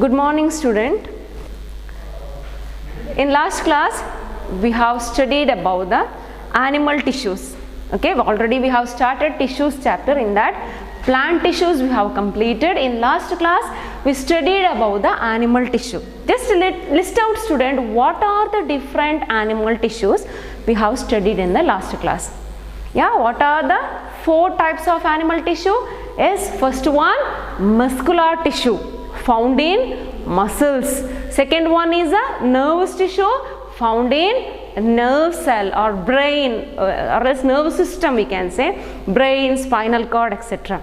Good morning, student. In last class, we have studied about the animal tissues. Okay, already we have started tissues chapter. In that, plant tissues we have completed. In last class, we studied about the animal tissue. Just list out, student, what are the different animal tissues we have studied in the last class. Yeah, what are the 4 types of animal tissue? Yes, first one, muscular tissue found in muscles. Second one is a nervous tissue found in nerve cell or brain or else nerve system, we can say brain, spinal cord, etc.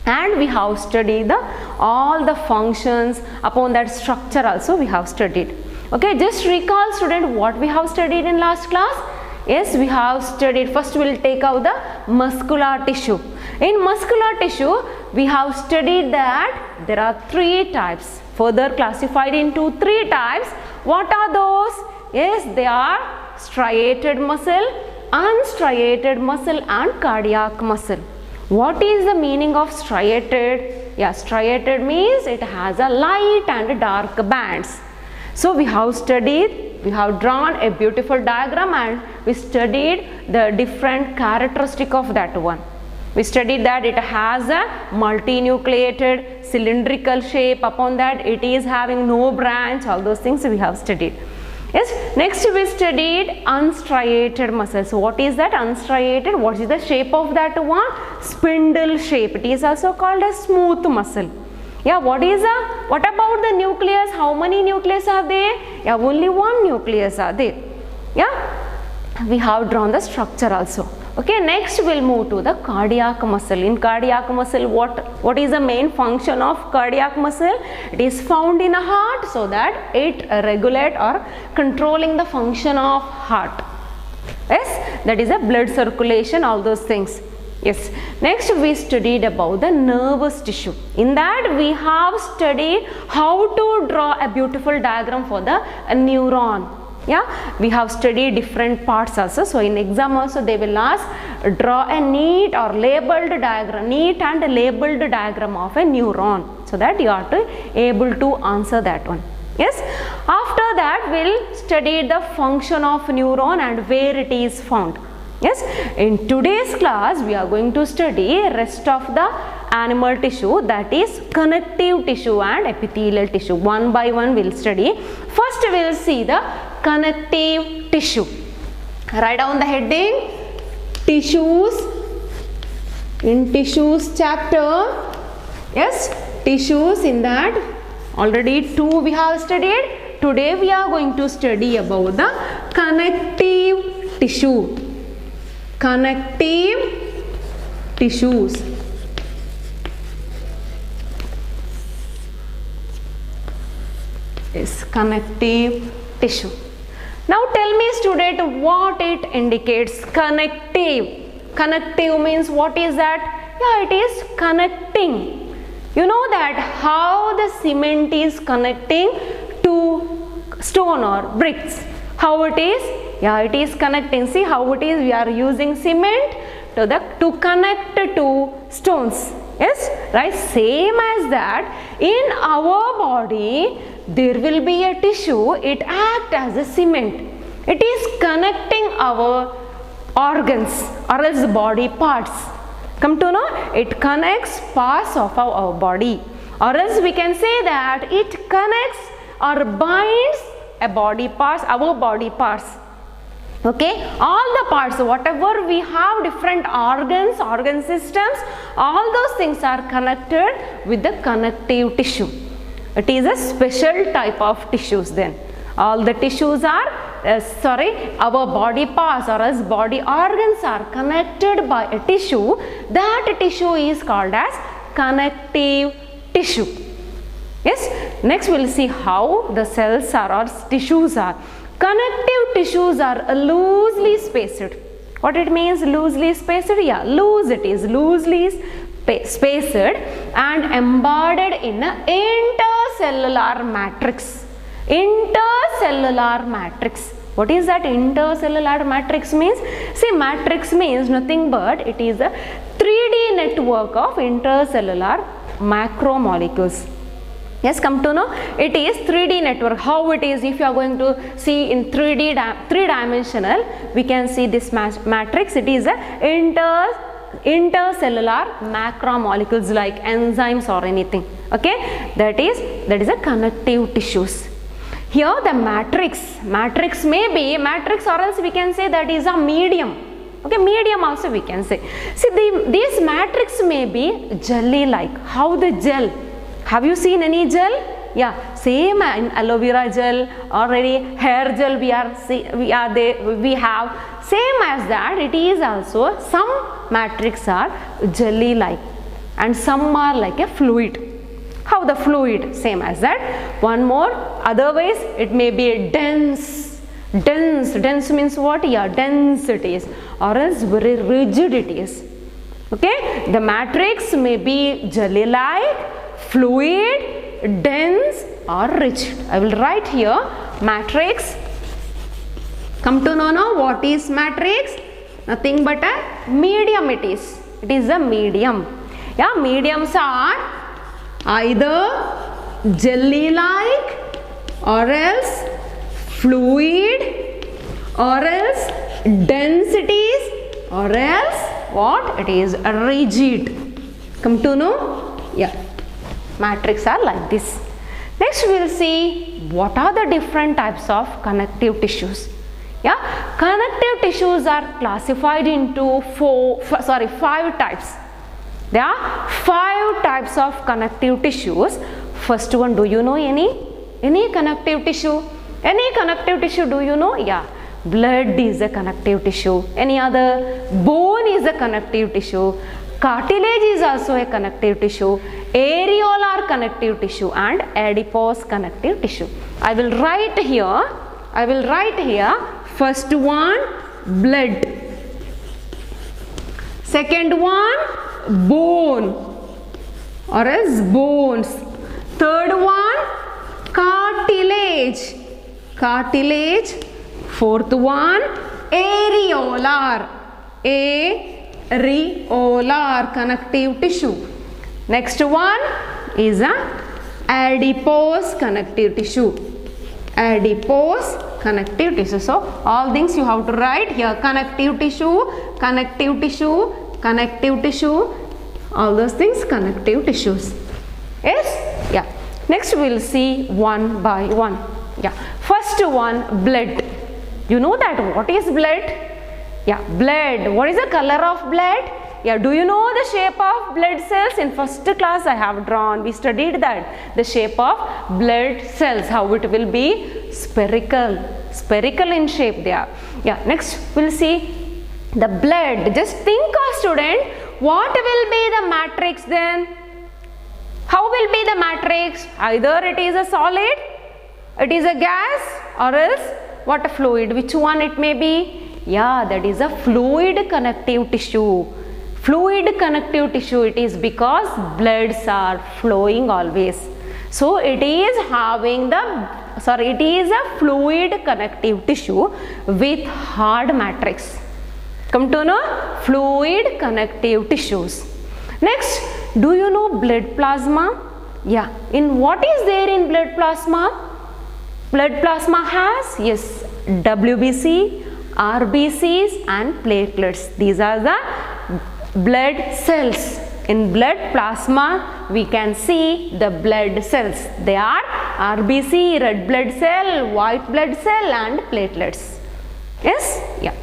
And we have studied all the functions. Upon that structure also we have studied. Okay, just recall, student, what we have studied in last class. Yes, we have studied. First we will take out the muscular tissue. In muscular tissue, we have studied that there are 3 types, further classified into 3 types. What are those? Yes, they are striated muscle, unstriated muscle and cardiac muscle. What is the meaning of striated? Yeah, striated means it has a light and dark bands. So we have studied, we have drawn a beautiful diagram and we studied the different characteristic of that one. We studied that it has a multinucleated cylindrical shape. Upon that it is having no branch. All those things we have studied. Yes, next we studied unstriated muscles. So what is that unstriated? What is the shape of that one? Spindle shape. It is also called a smooth muscle. Yeah, what about the nucleus? How many nucleus are there? Yeah, only one nucleus are there. Yeah, we have drawn the structure also. Okay, next we'll move to the cardiac muscle. In cardiac muscle, what is the main function of cardiac muscle? It is found in a heart, so that it regulate or controlling the function of heart. Yes, that is a blood circulation, all those things. Yes, next we studied about the nervous tissue. In that we have studied how to draw a beautiful diagram for the neuron. Yeah, we have studied different parts also. So in exam also they will ask, draw a neat or labeled diagram, neat and labeled diagram of a neuron, so that you are able to answer that one. Yes, after that we'll study the function of neuron and where it is found. Yes, in today's class we are going to study rest of the animal tissue, that is connective tissue and epithelial tissue. One by one we will study. First we will see the connective tissue. Write down the heading, tissues. In tissues chapter, yes, tissues. In that already 2 we have studied. Today we are going to study about the connective tissue. Connective tissues. Is connective tissue. Now tell me, student, what it indicates. Connective. Connective means what is that? Yeah, it is connecting. You know that how the cement is connecting to stone or bricks. How it is? Yeah, it is connecting. See how it is. We are using cement to connect to stones. Yes, right. Same as that. In our body, there will be a tissue. It acts as a cement. It is connecting our organs or else body parts. Come to know, it connects parts of our body, or else we can say that it connects or binds a body parts, our body parts. Okay, all the parts, whatever we have, different organs, organ systems, all those things are connected with the connective tissue. It is a special type of tissues then. All the tissues are, our body parts or as body organs are connected by a tissue. That tissue is called as connective tissue. Yes, next we will see how the cells are or tissues are. Connective tissues are loosely spaced. What it means loosely spaced? Yeah, loose, it is loosely spaced and embedded in an intercellular matrix. Intercellular matrix. What is that intercellular matrix means? See, matrix means nothing but it is a 3D network of intercellular macromolecules. Yes, come to know it is 3D network. How it is, if you are going to see in 3D-dimensional, we can see this matrix. It is a intercellular macromolecules like enzymes or anything. Okay, that is a connective tissues. Here the matrix may be matrix, or else we can say that is a medium. Okay, medium also we can say. See, these matrix may be jelly like. How the gel? Have you seen any gel? Yeah, same in aloe vera gel, already hair gel we have same as that. It is also some matrix are jelly like and some are like a fluid. How the fluid? Same as that. One more, otherwise it may be a dense means what? Yeah, dense it is, or else very rigid it is. Okay, the matrix may be jelly like, fluid, dense or rigid. I will write here matrix. Come to know now what is matrix? Nothing but a medium it is. It is a medium. Yeah, mediums are either jelly like, or else fluid, or else densities, or else what? It is a rigid. Come to know? Yeah, matrix are like this. Next we will see what are the different types of connective tissues. Yeah, connective tissues are classified into 5 types. There are 5 types of connective tissues. First one, do you know any connective tissue? Any connective tissue, do you know? Yeah, blood is a connective tissue. Any other? Bone is a connective tissue. Cartilage is also a connective tissue. Areolar connective tissue and adipose connective tissue. I will write here. First one, blood. Second one, bone or else bones. Third one, cartilage. Fourth one, areolar connective tissue. Next one is a adipose connective tissue. So all things you have to write here: connective tissue, all those things connective tissues. Yes? Yeah. Next we will see one by one. Yeah. First one, blood. You know that what is blood? Yeah, blood. What is the color of blood? Yeah, do you know the shape of blood cells? In first class I have drawn, we studied that. The shape of blood cells, how it will be spherical in shape they are. Yeah, next we will see the blood. Just think of, student, what will be the matrix then? How will be the matrix? Either it is a solid, it is a gas, or else what a fluid. Which one it may be? Yeah, that is a fluid connective tissue. Fluid connective tissue it is, because bloods are flowing always. So it is having it is a fluid connective tissue with hard matrix. Come to know fluid connective tissues. Next, do you know blood plasma? Yeah, in what is there in blood plasma? Blood plasma has, yes, WBC, RBCs and platelets. These are the blood cells. In blood plasma we can see the blood cells. They are RBC, red blood cell, white blood cell and platelets. Yes? Yeah.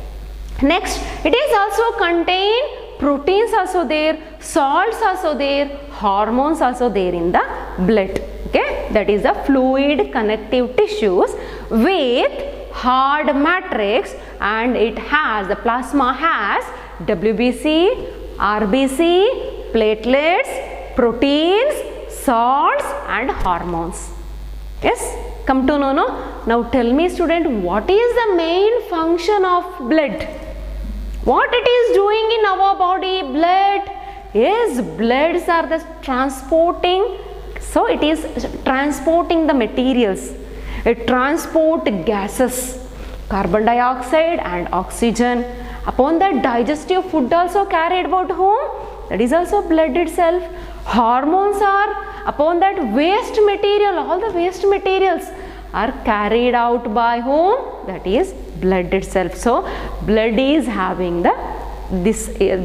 Next, it is also contain proteins also there, salts also there, hormones also there in the blood. Okay, that is the fluid connective tissues with hard matrix, and the plasma has WBC, RBC, platelets, proteins, salts and hormones. Yes, come to know. Now tell me, student, what is the main function of blood? What it is doing in our body? Blood. Yes, bloods are the transporting. So it is transporting the materials. It transport gases, carbon dioxide and oxygen. Upon that, digestive food also carried about home. That is also blood itself. Hormones are Upon that waste material, all the waste materials are carried out by whom? That is blood itself. So blood is having the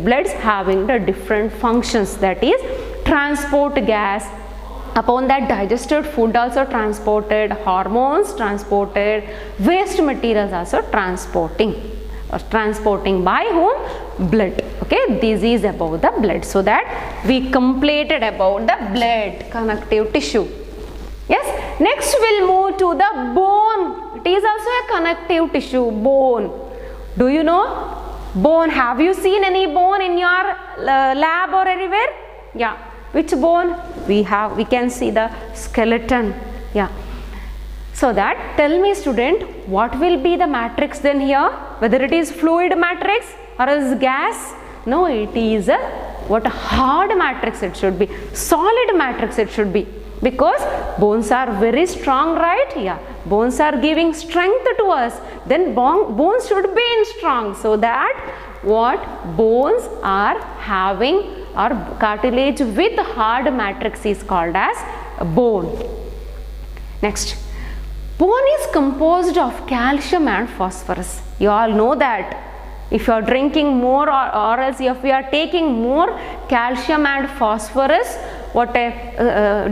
blood's having the different functions, that is transport gas. Upon that digested food also transported, hormones transported, waste materials also transporting by whom? Blood. Okay, this is about the blood. So that we completed about the blood connective tissue. Yes, next we'll move to the bone. It is also a connective tissue, bone. Do you know bone? Have you seen any bone in your lab or anywhere? Yeah. Which bone? We can see the skeleton. Yeah. So that, tell me student, what will be the matrix then here? Whether it is fluid matrix or is gas? No, it is a hard matrix it should be. Solid matrix it should be. Because bones are very strong, right? Yeah. Bones are giving strength to us. Then bones should be strong. So that what bones are having or cartilage with hard matrix is called as bone. Next, bone is composed of calcium and phosphorus. You all know that. If you are drinking more or else if we are taking more calcium and phosphorus,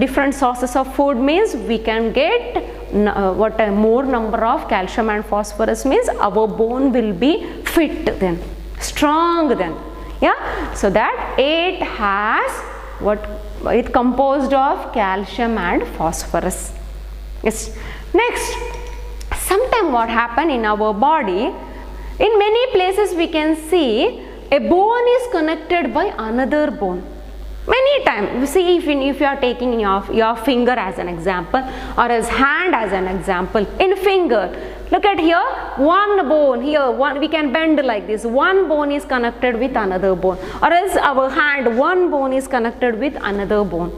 different sources of food means we can get more number of calcium and phosphorus means our bone will be fit then, strong then. Yeah, so that it has it composed of calcium and phosphorus. Yes. Next, sometime what happen in our body, in many places we can see a bone is connected by another bone. Many times, you see, if you are taking your finger as an example or as hand as an example, in finger, look at here, one bone here, we can bend like this, one bone is connected with another bone, or else our hand, one bone is connected with another bone.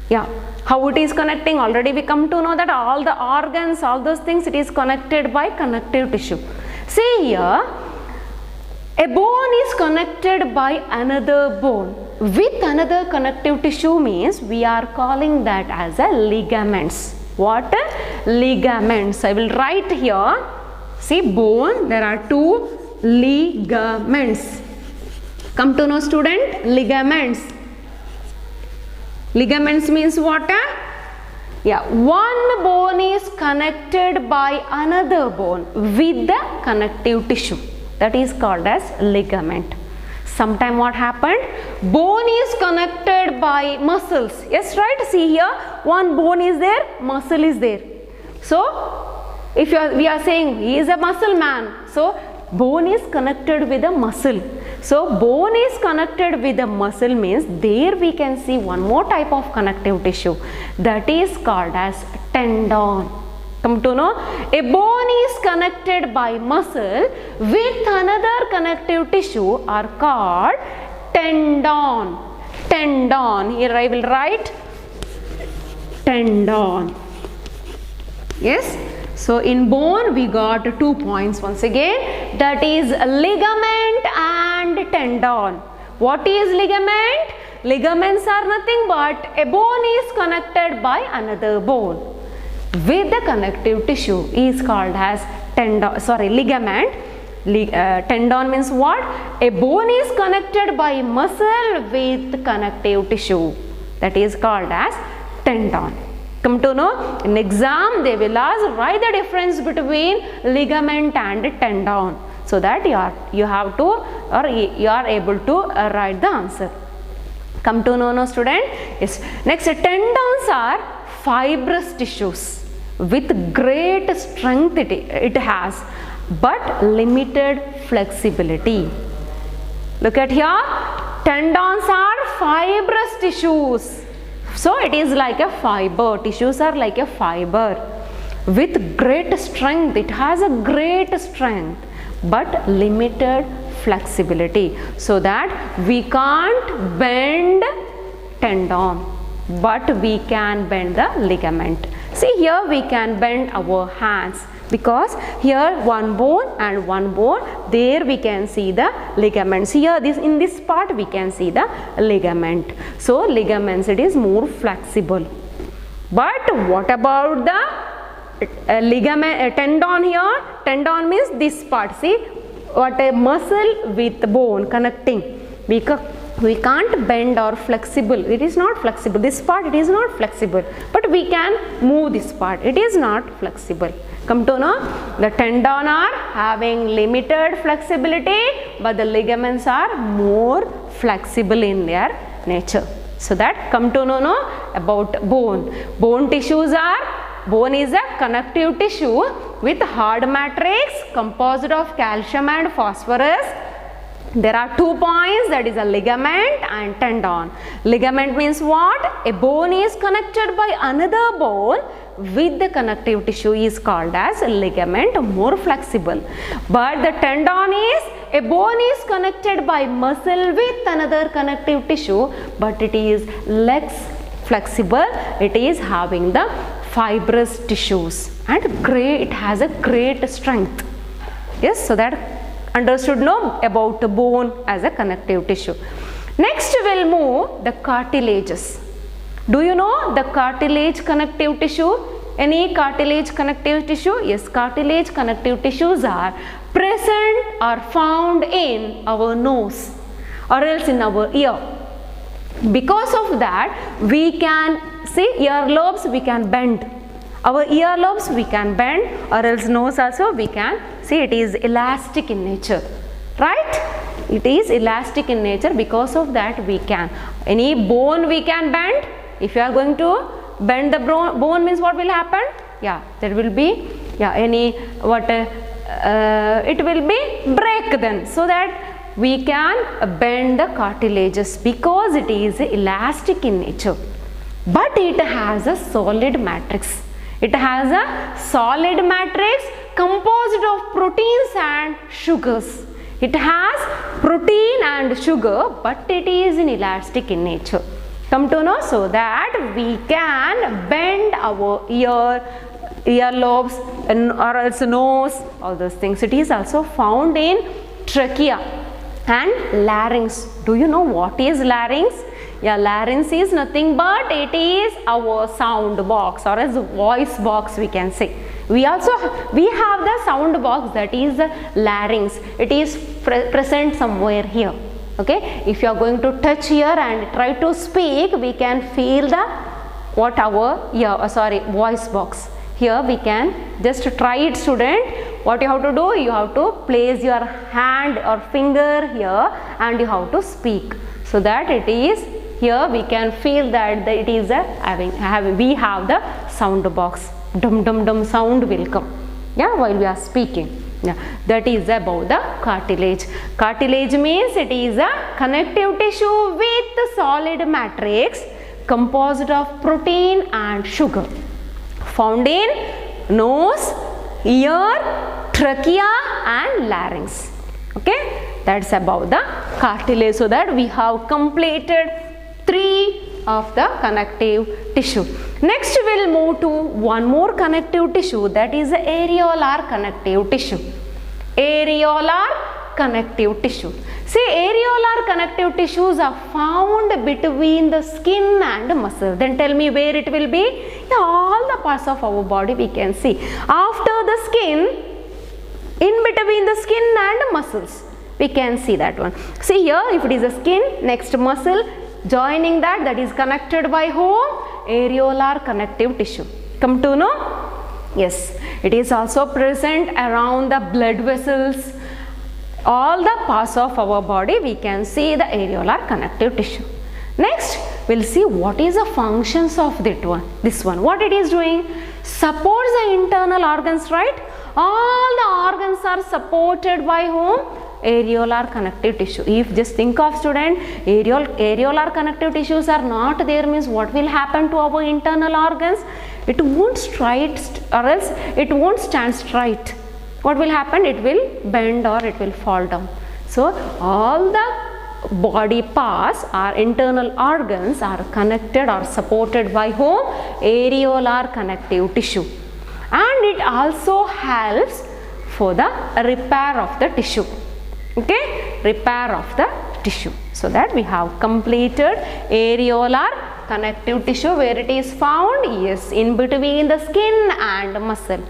Yeah, how it is connecting, already we come to know that all the organs, all those things, it is connected by connective tissue. See here, a bone is connected by another bone with another connective tissue means we are calling that as a ligaments. What? Ligaments. I will write here. See, bone, there are two ligaments. Come to know student, ligaments. Ligaments means what? Yeah, one bone is connected by another bone with the connective tissue. That is called as ligament. Sometime what happened? Bone is connected by muscles. Yes, right? See here, one bone is there, muscle is there. So, if we are saying he is a muscle man, so bone is connected with a muscle. So, bone is connected with a muscle means there we can see one more type of connective tissue, that is called as tendon. Come to know, a bone is connected by muscle with another connective tissue are called tendon. Tendon, here I will write tendon. Yes, so in bone we got 2 points once again, that is ligament and tendon. What is ligament? Ligaments are nothing but a bone is connected by another bone with the connective tissue is called as ligament. Tendon means what? A bone is connected by muscle with connective tissue, that is called as tendon. Come to know, in exam they will ask write the difference between ligament and tendon, so that you have to or you are able to write the answer. Come to know no student. Yes. Next, tendons are fibrous tissues with great strength it has, but limited flexibility. Look at here, tendons are fibrous tissues. So it is like a fiber, tissues are like a fiber with great strength, it has a great strength but limited flexibility, so that we can't bend tendon but we can bend the ligament. See here we can bend our hands. because here one bone and one bone, there we can see the ligaments. Here in this part we can see the ligament. So ligaments, it is more flexible. But what about the ligament, tendon here? Tendon means this part. See what a muscle with bone connecting. We can't bend or flexible. It is not flexible. This part, it is not flexible. But we can move this part. It is not flexible. Come to know, the tendon are having limited flexibility, but the ligaments are more flexible in their nature. So that come to know about bone. Bone tissues are, bone is a connective tissue with hard matrix composed of calcium and phosphorus. There are 2 points, that is a ligament and tendon. Ligament means what? A bone is connected by another bone with the connective tissue is called as ligament, more flexible. But the tendon is, a bone is connected by muscle with another connective tissue, but it is less flexible. It is having the fibrous tissues and it has a great strength. Yes, so that understood know about the bone as a connective tissue. Next we will move the cartilages. Do you know the cartilage connective tissue? Any cartilage connective tissue? Yes, cartilage connective tissues are present or found in our nose or else in our ear. Because of that, we can see earlobes we can bend. Our earlobes we can bend, or else nose also we can see it is elastic in nature, right? It is elastic in nature. Because of that we can, any bone we can bend. If you are going to bend the bone means what will happen? Yeah, there will be any what it will be break then, so that we can bend the cartilages because it is elastic in nature. But it has a solid matrix. It has a solid matrix composed of proteins and sugars. It has protein and sugar, but it is inelastic in nature. Come to know, so that we can bend our earlobes or else nose, all those things. It is also found in trachea and larynx. Do you know what is larynx? Yeah, larynx is nothing but it is our sound box or as voice box we can say. We have the sound box, that is the larynx. It is present somewhere here. Okay, if you are going to touch here and try to speak, we can feel the what our voice box. Here we can just try it, student. What you have to do? You have to place your hand or finger here and you have to speak, so that it is here we can feel that it is we have the sound box. Dum dum dum sound will come, yeah, while we are speaking. Yeah, that is about the cartilage. Cartilage means it is a connective tissue with solid matrix composed of protein and sugar, found in nose, ear, trachea and larynx. Okay, that's about the cartilage. So that we have completed 3 of the connective tissue. Next we will move to one more connective tissue, that is the areolar connective tissue. Areolar connective tissue. See, areolar connective tissues are found between the skin and muscle. Then tell me where it will be? Yeah, all the parts of our body we can see. After the skin, in between the skin and muscles, we can see that one. See here, if it is the skin, next muscle, joining that is connected by whom? Areolar connective tissue. Come to know? Yes, it is also present around the blood vessels. All the parts of our body we can see the areolar connective tissue. Next, we'll see what is the functions of this one. What it is doing? Supports the internal organs, right? All the organs are supported by whom? Areolar connective tissue. If just think of student, areolar connective tissues are not there means what will happen to our internal organs? It won't straight or else it won't stand straight. What will happen? It will bend or it will fall down. So all the body parts, our internal organs are connected or supported by whom? Areolar connective tissue. And and it also helps for the repair of the tissue. Okay, repair of the tissue. So that we have completed areolar connective tissue. Where it is found? Yes, in between the skin and muscle.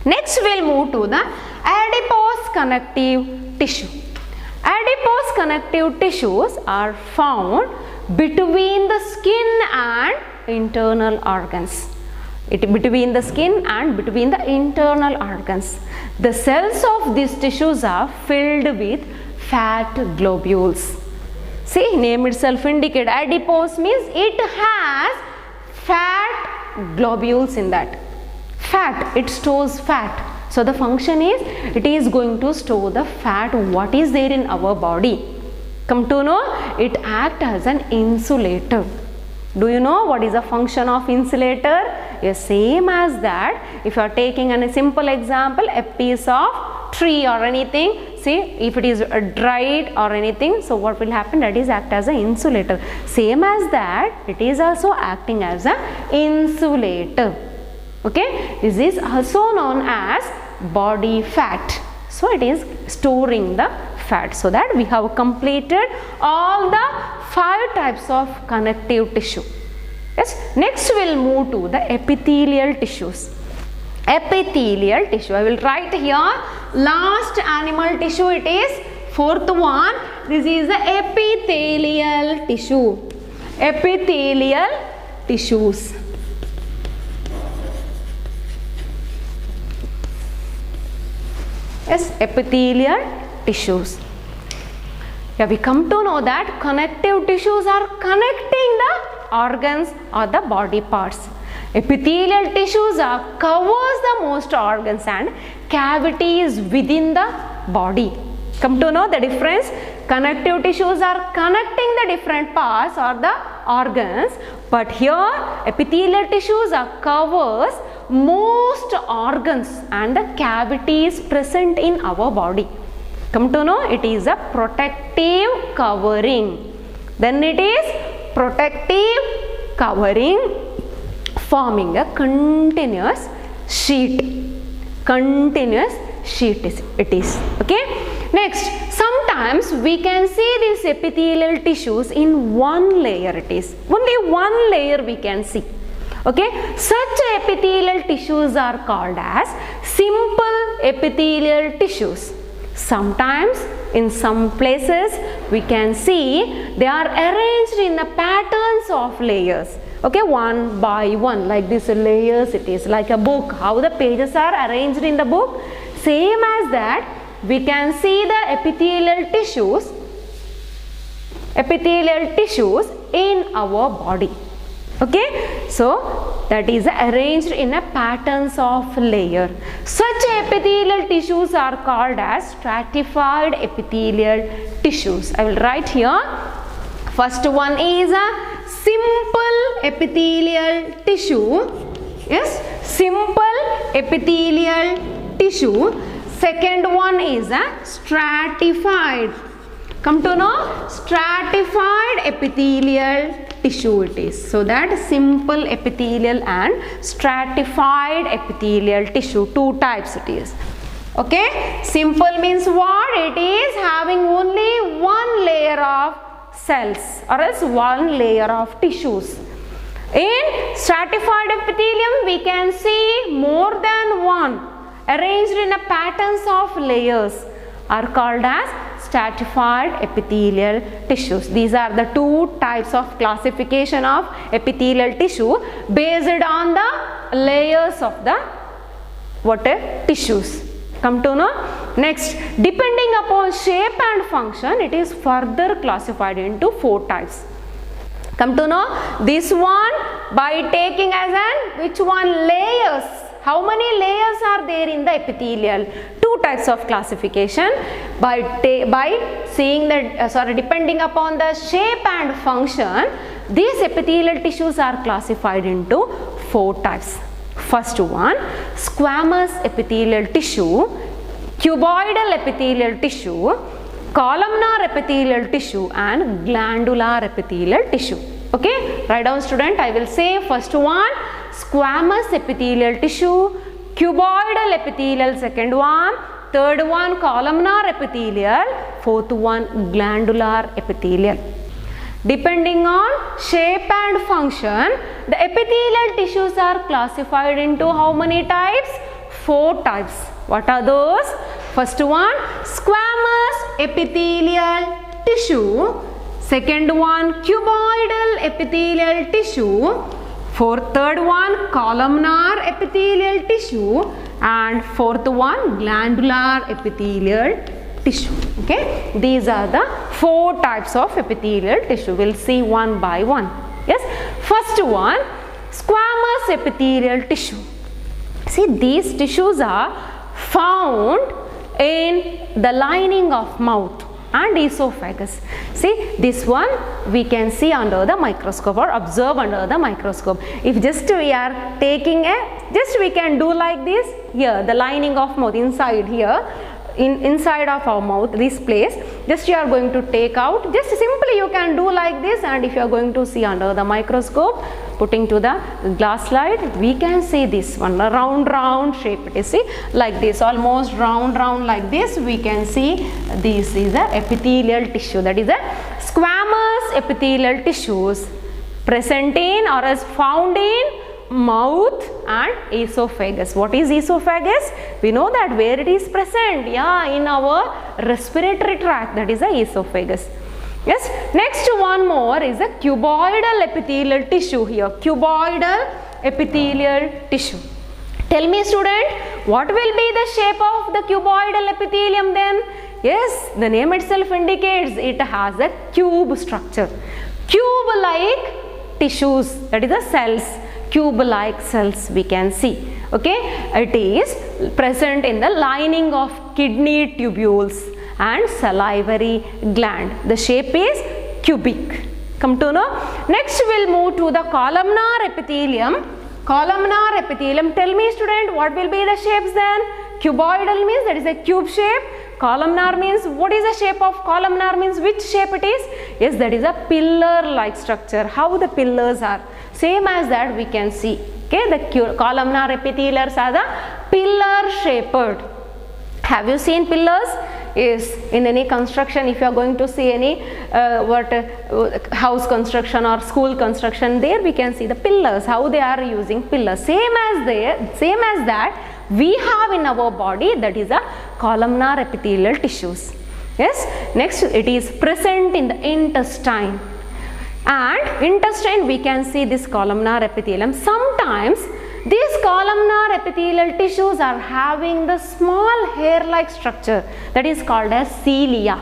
Next we'll move to the adipose connective tissue. Adipose connective tissues are found between the skin and internal organs. Between the skin and between the internal organs. The cells of these tissues are filled with fat globules. See, name itself indicate adipose means it has fat globules in that. Fat, it stores fat. So the function is, it is going to store the fat what is there in our body. Come to know, it acts as an insulator. Do you know what is the function of insulator? Yes, same as that. If you are taking a simple example, a piece of tree or anything, see, if it is dried or anything, so what will happen? That is act as an insulator. Same as that, it is also acting as an insulator. Okay, this is also known as body fat. So it is storing the fat. So that we have completed all the 5 types of connective tissue. Yes. Next we will move to the epithelial tissues. Epithelial tissue. I will write here last animal tissue. It is 4th one. This is the epithelial tissue. Epithelial tissues. Yes, epithelial tissues. Yeah, we come to know that connective tissues are connecting the organs or the body parts. Epithelial tissues are covers the most organs and cavities within the body. Come to know the difference. Connective tissues are connecting the different parts or the organs, but here epithelial tissues are covers most organs and the cavities present in our body. Come to know, it is a protective covering. Then it is protective covering forming a continuous sheet. Continuous sheet it is. Okay. Next, sometimes we can see these epithelial tissues in one layer. It is only one layer we can see. Okay, such epithelial tissues are called as simple epithelial tissues. Sometimes in some places we can see they are arranged in the patterns of layers. Okay, one by one, like this layers. It is like a book, how the pages are arranged in the book. Same as that, we can see the epithelial tissues in our body. Okay, so that is arranged in a patterns of layer. Such epithelial tissues are called as stratified epithelial tissues. I will write here. First one is a simple epithelial tissue. Yes, simple epithelial tissue. Second one is a stratified. Come to know, stratified epithelial tissue it is. So that simple epithelial and stratified epithelial tissue, 2 types it is. Okay, simple means what? It is having only one layer of cells or else one layer of tissues. In stratified epithelium we can see more than one arranged in a patterns of layers are called as stratified epithelial tissues. These are the 2 types of classification of epithelial tissue based on the layers of the tissues. Come to know. Next, depending upon shape and function, it is further classified into 4 types. Come to know this one by taking as an which one? Layers. How many layers are there in the epithelial? 2 types of classification by seeing that depending upon the shape and function, these epithelial tissues are classified into 4 types. First one, squamous epithelial tissue, cuboidal epithelial tissue, columnar epithelial tissue and glandular epithelial tissue. Okay, write down student. I will say first one, squamous epithelial tissue, cuboidal epithelial, second one, third one columnar epithelial, fourth one glandular epithelial. Depending on shape and function, the epithelial tissues are classified into how many types? 4 types. What are those? First one, squamous epithelial tissue. Second one, cuboidal epithelial tissue. Third one, columnar epithelial tissue. And fourth one, glandular epithelial tissue. Okay, these are the 4 types of epithelial tissue. We'll see one by one. Yes, first one, squamous epithelial tissue. See, these tissues are found in the lining of mouth and esophagus. See, this one we can see under the microscope or observe under the microscope. If just we are taking just we can do like this here, the lining of mouth inside here, inside of our mouth, this place, just you are going to take out, just simply you can do like this, and if you are going to see under the microscope, putting to the glass slide, we can see this one, a round shape. You see, like this, almost round like this, we can see this is a epithelial tissue, that is a squamous epithelial tissues present in or is found in mouth and esophagus. What is esophagus? We know that where it is present, yeah, in our respiratory tract, that is a esophagus. Yes, next one more is a cuboidal epithelial tissue here, cuboidal epithelial tissue. Tell me student, what will be the shape of the cuboidal epithelium then? Yes, the name itself indicates it has a cube structure, cube-like tissues, that is the cells, cube-like cells we can see. Okay, it is present in the lining of kidney tubules and salivary gland. The shape is cubic. Come to know. Next we'll move to the columnar epithelium. Columnar epithelium. Tell me student, what will be the shapes then? Cuboidal means that is a cube shape. Columnar means, what is the shape of columnar means, which shape it is? Yes, that is a pillar-like structure. How the pillars are? Same as that we can see. Okay, the columnar epithelials are the pillar-shaped. Have you seen pillars? Yes, in any construction, if you are going to see any house construction or school construction, there we can see the pillars, how they are using pillars. Same as that we have in our body, that is a columnar epithelial tissues. Yes, next it is present in the intestine, and intestine we can see this columnar epithelium. Sometimes these columnar epithelial tissues are having the small hair-like structure, that is called as cilia.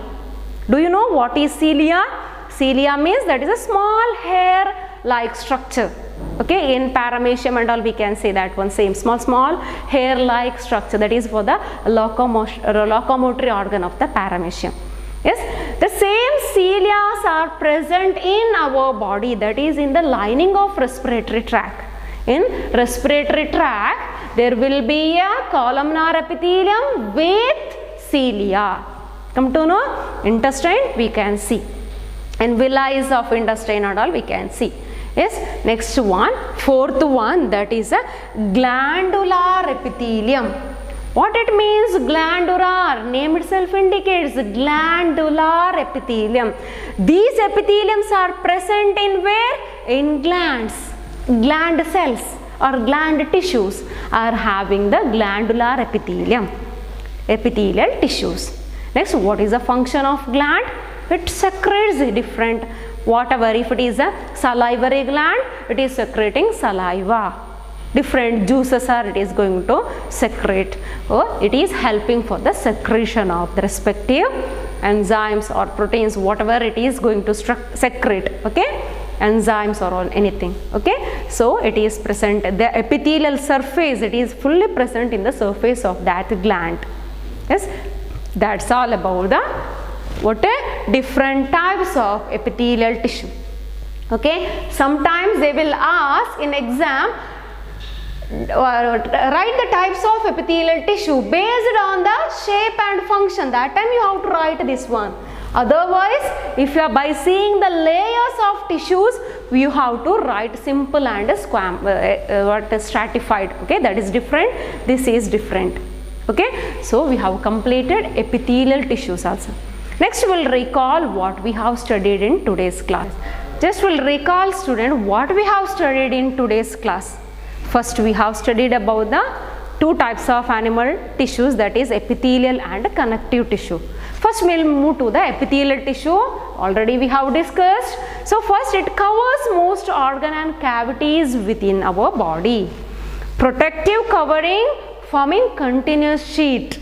Do you know what is cilia? Cilia means that is a small hair-like structure. Okay, in paramecium and all we can say that one, same small hair-like structure, that is for the locomotory organ of the paramecium. Yes, the same cilia are present in our body, that is in the lining of respiratory tract. In respiratory tract, there will be a columnar epithelium with cilia. Come to know, intestine we can see, and villi of intestine and all we can see. Yes, next one, fourth one, that is a glandular epithelium. What it means glandular? Name itself indicates glandular epithelium. These epitheliums are present in where? In glands. Gland cells or gland tissues are having the glandular epithelium, epithelial tissues. Next, what is the function of gland? It secretes different, whatever, if it is a salivary gland, it is secreting saliva. Different juices are it is going to secrete, or it is helping for the secretion of the respective enzymes or proteins, whatever it is going to secrete. Okay, enzymes or anything. Okay, so it is present, the epithelial surface, it is fully present in the surface of that gland. Yes, that's all about the different types of epithelial tissue. Okay, sometimes they will ask in exam, write the types of epithelial tissue based on the shape and function. That time you have to write this one. Otherwise, if you are by seeing the layers of tissues, you have to write simple and stratified. Okay, that is different. This is different. Okay, so we have completed epithelial tissues also. Next, we'll recall what we have studied in today's class. Just we'll recall, student, what we have studied in today's class. First, we have studied about the two types of animal tissues, that is epithelial and connective tissue. First, we'll move to the epithelial tissue. Already we have discussed. So first, it covers most organ and cavities within our body. Protective covering forming continuous sheet.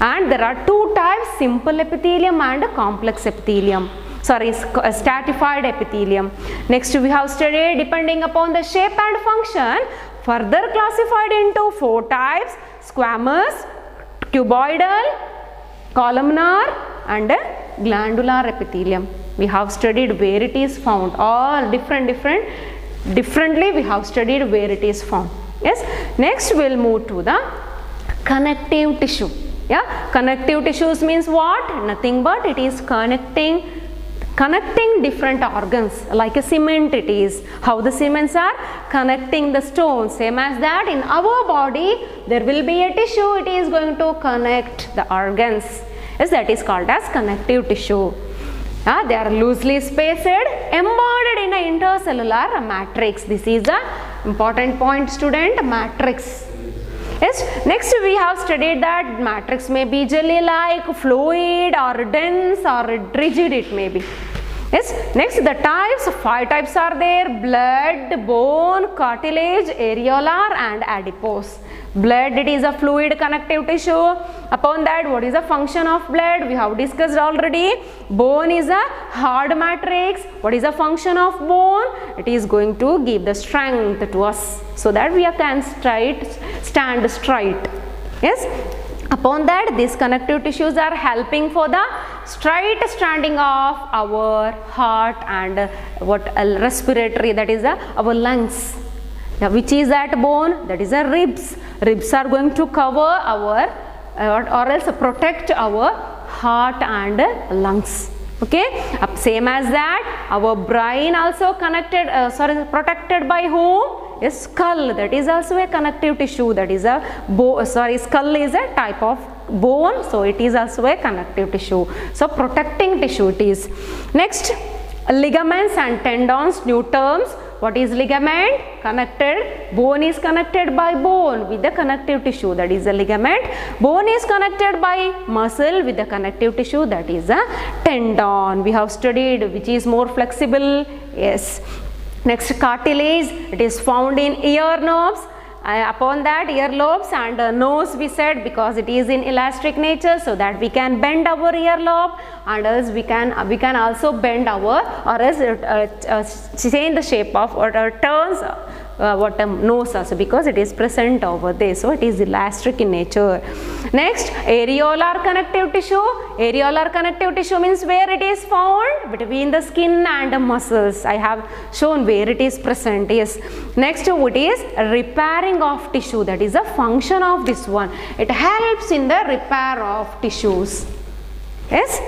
And there are two types, simple epithelium and complex epithelium. Sorry, stratified epithelium. Next, we have studied, depending upon the shape and function, further classified into four types: squamous, cuboidal, columnar and glandular epithelium. We have studied where it is found. All differently we have studied where it is found. Yes. Next, we'll move to the connective tissue. Yeah, connective tissues means what? Nothing but it is connecting different organs, like a cement it is. How the cements are connecting the stones, same as that in our body there will be a tissue, it is going to connect the organs. Yes, that is called as connective tissue. They are loosely spaced, embodied in an intercellular matrix. This is the important point, student, matrix. Yes. Next, we have studied that matrix may be jelly-like, fluid or dense or rigid it may be. Yes. Next, the types, 5 types are there: blood, bone, cartilage, areolar and adipose. Blood, it is a fluid connective tissue. Upon that, what is the function of blood? We have discussed already. Bone is a hard matrix. What is the function of bone? It is going to give the strength to us so that we can stand straight. Yes. Upon that, these connective tissues are helping for the straight standing of our heart and respiratory, that is our lungs. Which is that bone? That is a ribs. Ribs are going to cover our or else protect our heart and lungs. Okay, same as that, our brain also protected by whom? Yes, skull. That is also a connective tissue. That is a skull is a type of bone, so it is also a connective tissue. So protecting tissue it is. Next, ligaments and tendons, new terms. What is ligament? Connected. Bone is connected by bone with the connective tissue, that is a ligament. Bone is connected by muscle with the connective tissue, that is a tendon. We have studied which is more flexible. Yes. Next, cartilage. It is found in ear knobs. Upon that, earlobes and nose we said, because it is in elastic nature, so that we can bend our earlobe, and else we can also bend our or else change the shape of or turns nose also, because it is present over there, so it is elastic in nature. Next, areolar connective tissue. Areolar connective tissue means where it is found between the skin and the muscles. I have shown where it is present. Yes. Next, what is repairing of tissue? That is a function of this one. It helps in the repair of tissues. Yes.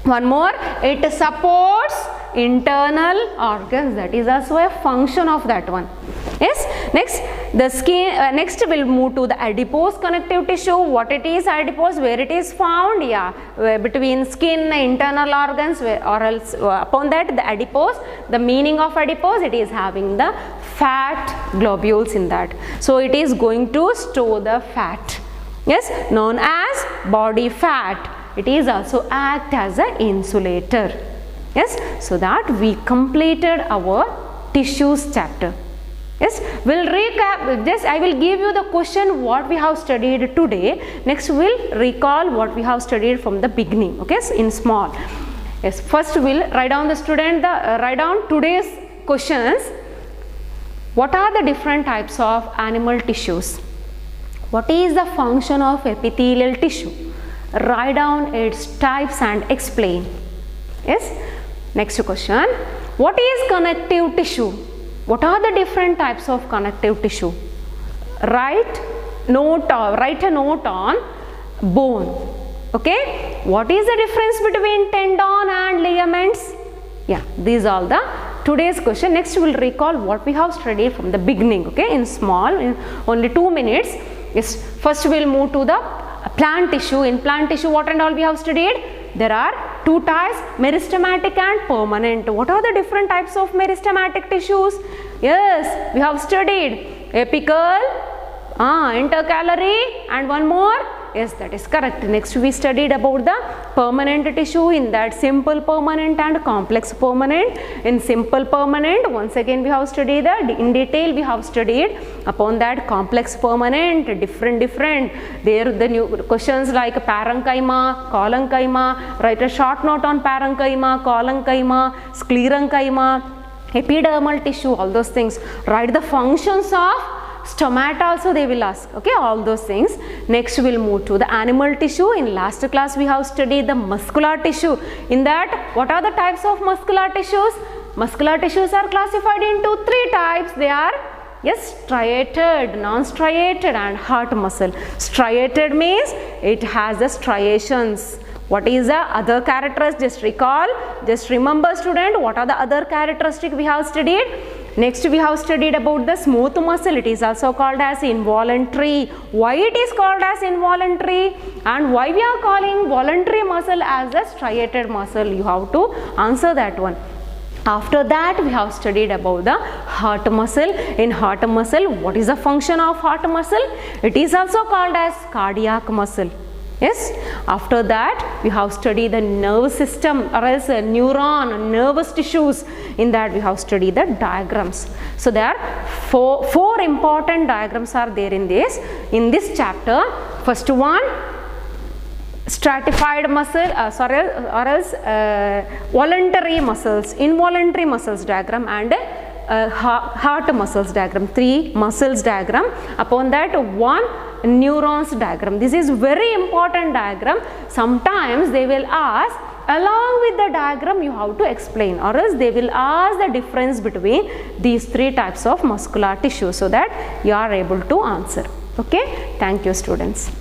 One more, it supports internal organs. That is also a function of that one. Yes. Next, the skin. Next, we'll move to the adipose connective tissue. What it is, adipose, where it is found? Yeah, between skin, internal organs, or else upon that the adipose. The meaning of adipose, it is having the fat globules in that. So it is going to store the fat. Yes, known as body fat. It is also act as an insulator. Yes, so that we completed our tissues chapter. Yes, we'll recap. Just I will give you the question what we have studied today. Next, we'll recall what we have studied from the beginning. Okay, so in small. Yes, first we'll write down the student. Write down today's questions. What are the different types of animal tissues? What is the function of epithelial tissue? Write down its types and explain. Yes. Next question. What is connective tissue? What are the different types of connective tissue? Write a note on bone. Okay. What is the difference between tendon and ligaments? Yeah, these are the today's question. Next we will recall what we have studied from the beginning, okay, in small, in only 2 minutes. Yes, first we will move to the plant tissue. In plant tissue, what and all we have studied? There are 2 types, meristematic and permanent. What are the different types of meristematic tissues? Yes, we have studied apical, intercalary, and one more. Yes, that is correct. Next we studied about the permanent tissue, in that simple permanent and complex permanent. In simple permanent, once again we have studied that in detail. We have studied upon that complex permanent, different. There the new questions like parenchyma, collenchyma, write a short note on parenchyma, collenchyma, sclerenchyma, epidermal tissue, all those things. Write the functions of stomata also they will ask, okay, all those things. Next we will move to the animal tissue. In last class we have studied the muscular tissue. In that, what are the types of muscular tissues? Muscular tissues are classified into 3 types. They are, yes, striated, non-striated, and heart muscle. Striated means it has the striations. What is the other characteristics? Just recall, just remember student, what are the other characteristics we have studied? Next we have studied about the smooth muscle. It is also called as involuntary. Why it is called as involuntary, and why we are calling voluntary muscle as a striated muscle? You have to answer that one. After that we have studied about the heart muscle. In heart muscle, what is the function of heart muscle? It is also called as cardiac muscle. Yes, after that we have studied the nerve system, or else neuron, nervous tissues. In that we have studied the diagrams. So there are four important diagrams are there in this chapter. First one, stratified muscle, voluntary muscles, involuntary muscles diagram, and heart muscles diagram. 3 muscles diagram. Upon that, 1 neurons diagram. This is very important diagram. Sometimes they will ask, along with the diagram you have to explain, or else they will ask the difference between these 3 types of muscular tissue, so that you are able to answer. Okay, thank you students.